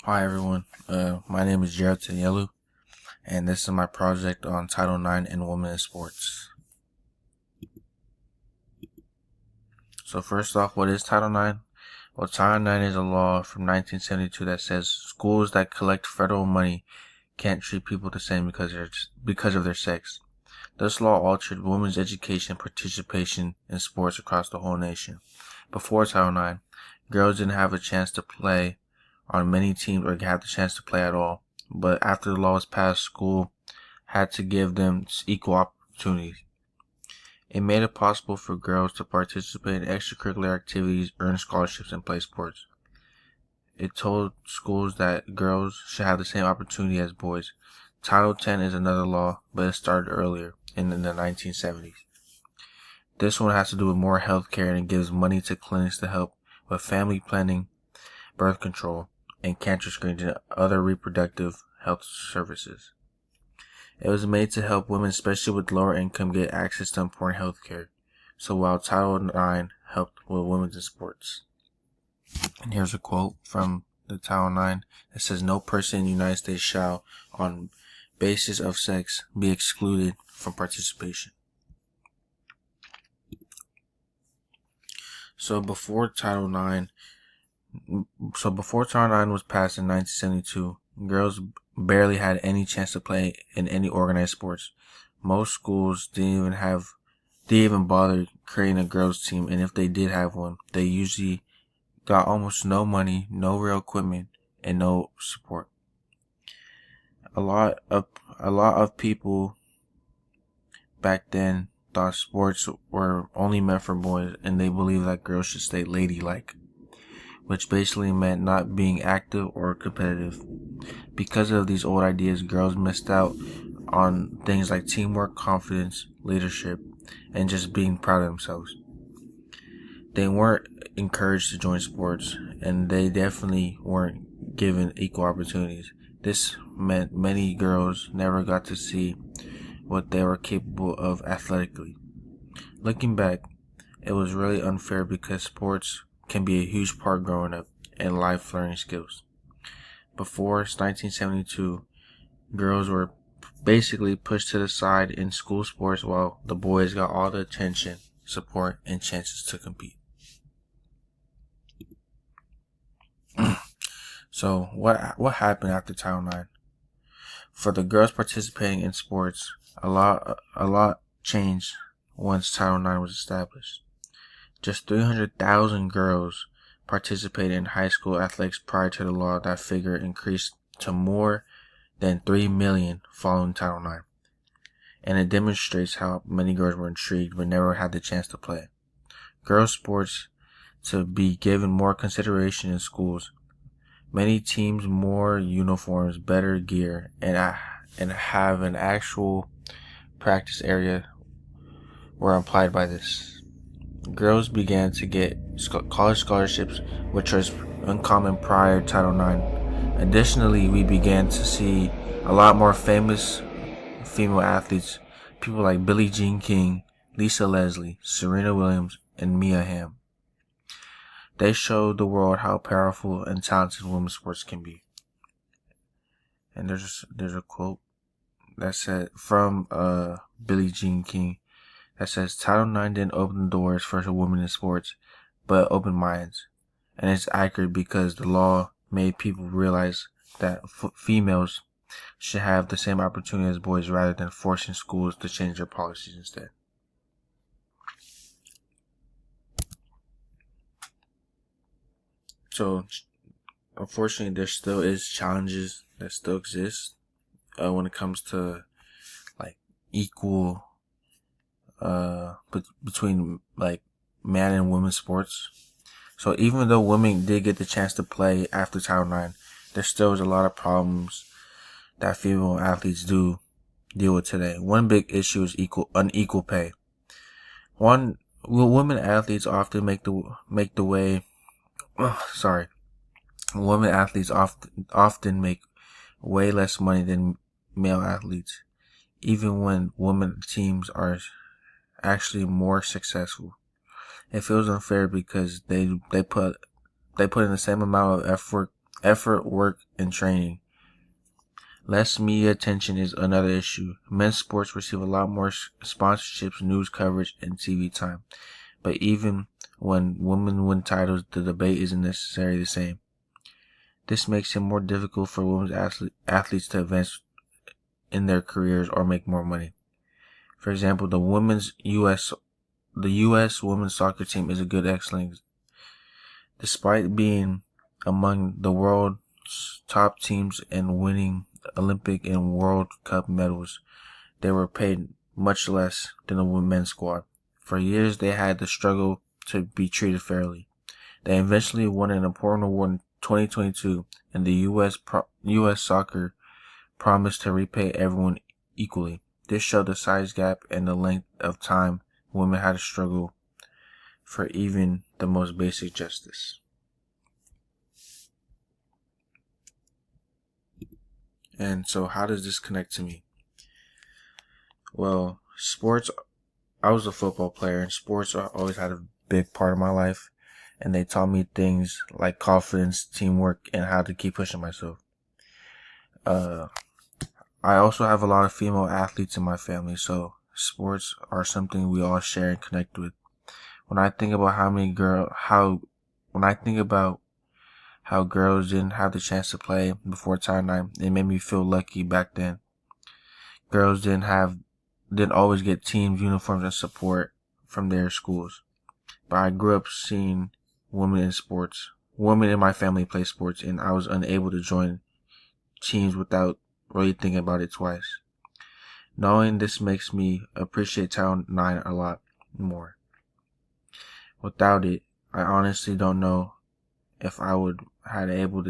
Hi everyone, my name is Jared Tanyelu, and this is my project on Title IX and Women in Sports. So first off, what is Title IX? Well, Title IX is a law from 1972 that says schools that collect federal money can't treat people the same because of their sex. This law altered women's education and participation in sports across the whole nation. Before Title IX, girls didn't have a chance to play on many teams or have the chance to play at all. But after the law was passed, school had to give them equal opportunities. It made it possible for girls to participate in extracurricular activities, earn scholarships, and play sports. It told schools that girls should have the same opportunity as boys. Title X is another law, but it started earlier, in the 1970s. This one has to do with more health care, and it gives money to clinics to help with family planning, birth control, and cancer screenings and other reproductive health services. It was made to help women, especially with lower income, get access to important health care. So while Title IX helped with women's in sports. And here's a quote from the Title IX that says, "No person in the United States shall, on basis of sex, be excluded from participation." So before Title IX was passed in 1972, girls barely had any chance to play in any organized sports. Most schools didn't even bother creating a girls team, and if they did have one, they usually got almost no money, no real equipment, and no support. A lot of people back then thought sports were only meant for boys, and they believed that girls should stay ladylike, which basically meant not being active or competitive. Because of these old ideas, girls missed out on things like teamwork, confidence, leadership, and just being proud of themselves. They weren't encouraged to join sports, and they definitely weren't given equal opportunities. This meant many girls never got to see what they were capable of athletically. Looking back, it was really unfair because sports can be a huge part growing up and life learning skills. Before 1972, girls were basically pushed to the side in school sports while the boys got all the attention, support, and chances to compete. So what happened after Title IX? For the girls participating in sports, a lot changed once Title IX was established. Just 300,000 girls participated in high school athletics prior to the law. That figure increased to more than 3 million following Title IX. And it demonstrates how many girls were intrigued but never had the chance to play. Girls' sports to be given more consideration in schools. Many teams, more uniforms, better gear, and have an actual practice area were implied by this. Girls began to get college scholarships, which was uncommon prior to Title IX. Additionally, we began to see a lot more famous female athletes, people like Billie Jean King, Lisa Leslie, Serena Williams, and Mia Hamm. They showed the world how powerful and talented women's sports can be. And there's a quote that said from Billie Jean King that says, "Title IX didn't open doors for women in sports, but opened minds." And it's accurate because the law made people realize that females should have the same opportunity as boys rather than forcing schools to change their policies instead. So, unfortunately, there still is challenges that still exist when it comes to like equal between like man and women's sports. So even though women did get the chance to play after Title IX, there still is a lot of problems that female athletes do deal with today. One big issue is unequal pay. Women athletes often make the way. Women athletes often make way less money than male athletes, even when women teams are actually more successful. It feels unfair because they put in the same amount of effort effort, work, and training. Less media attention is another issue. Men's sports receive a lot more sponsorships, news coverage, and TV time. But even when women win titles, the debate isn't necessarily the same. This makes it more difficult for women's athletes to advance in their careers or make more money. For example, the U.S. women's soccer team is a good excellence. Despite being among the world's top teams and winning Olympic and World Cup medals, they were paid much less than the women's squad. For years, they had to struggle to be treated fairly. They eventually won an important award in 2022, and the U.S. soccer promised to repay everyone equally. This showed the size gap and the length of time women had to struggle for even the most basic justice. And so how does this connect to me? Well, sports, I was a football player, and sports always had a big part of my life. And they taught me things like confidence, teamwork, and how to keep pushing myself. I also have a lot of female athletes in my family, so sports are something we all share and connect with. When I think about how girls didn't have the chance to play before Title IX, it made me feel lucky back then. Girls didn't always get team uniforms and support from their schools. But I grew up seeing women in sports. Women in my family play sports, and I was unable to join teams without really thinking about it twice. Knowing this makes me appreciate Title IX a lot more. Without it, I honestly don't know if I would had able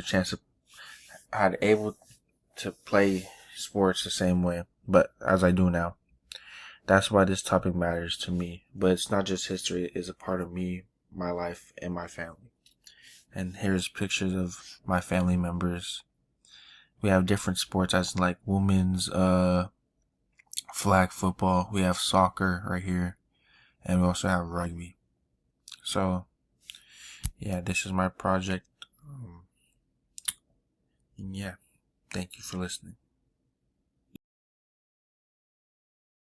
to play sports the same way, but as I do now. That's why this topic matters to me. But it's not just history, it's a part of me, my life, and my family. And here's pictures of my family members. We have different sports, as in like women's flag football. We have soccer right here. And we also have rugby. So, yeah, this is my project. And yeah, thank you for listening.